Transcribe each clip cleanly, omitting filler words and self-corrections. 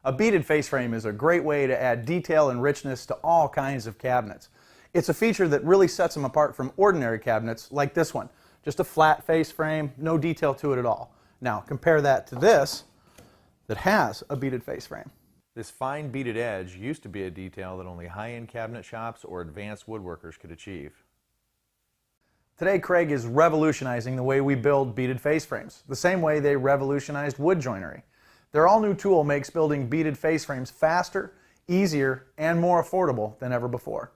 A beaded face frame is a great way to add detail and richness to all kinds of cabinets. It's a feature that really sets them apart from ordinary cabinets like this one. Just a flat face frame, no detail to it at all. Now compare that to this that has a beaded face frame. This fine beaded edge used to be a detail that only high-end cabinet shops or advanced woodworkers could achieve. Today, Kreg is revolutionizing the way we build beaded face frames, the same way they revolutionized wood joinery. Their all-new tool makes building beaded face frames faster, easier, and more affordable than ever before.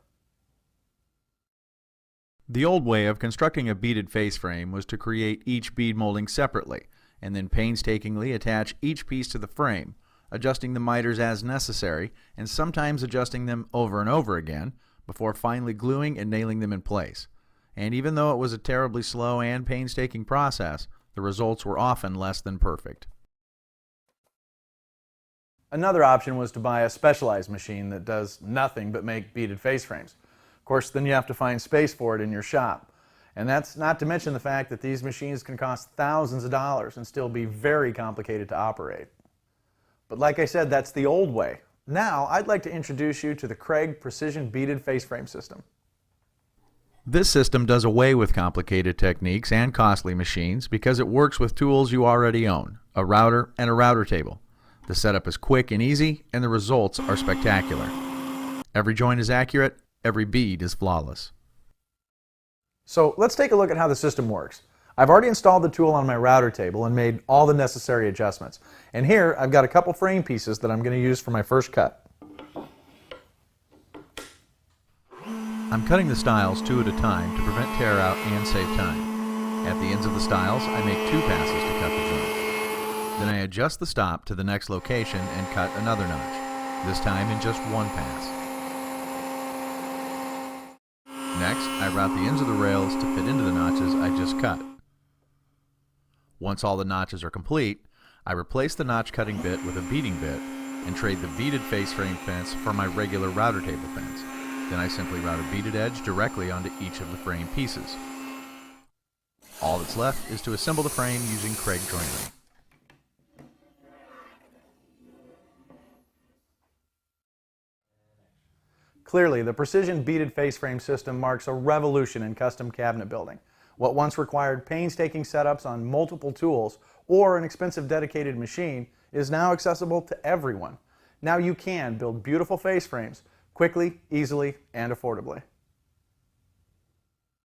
The old way of constructing a beaded face frame was to create each bead molding separately, and then painstakingly attach each piece to the frame, adjusting the miters as necessary, and sometimes adjusting them over and over again, before finally gluing and nailing them in place. And even though it was a terribly slow and painstaking process, the results were often less than perfect. Another option was to buy a specialized machine that does nothing but make beaded face frames. Of course, then you have to find space for it in your shop. And that's not to mention the fact that these machines can cost thousands of dollars and still be very complicated to operate. But like I said, that's the old way. Now, I'd like to introduce you to the Kreg Precision Beaded Face Frame System. This system does away with complicated techniques and costly machines because it works with tools you already own, a router and a router table. The setup is quick and easy, and the results are spectacular. Every joint is accurate, every bead is flawless. So let's take a look at how the system works. I've already installed the tool on my router table and made all the necessary adjustments. And here I've got a couple frame pieces that I'm going to use for my first cut. I'm cutting the stiles two at a time to prevent tear out and save time. At the ends of the stiles, I make 2 passes to cut the joint. Then I adjust the stop to the next location and cut another notch, this time in just 1 pass. Next, I route the ends of the rails to fit into the notches I just cut. Once all the notches are complete, I replace the notch cutting bit with a beading bit and trade the beaded face frame fence for my regular router table fence. Then I simply route a beaded edge directly onto each of the frame pieces. All that's left is to assemble the frame using Kreg joinery. Clearly, the Precision Beaded Face Frame system marks a revolution in custom cabinet building. What once required painstaking setups on multiple tools or an expensive dedicated machine is now accessible to everyone. Now you can build beautiful face frames quickly, easily, and affordably.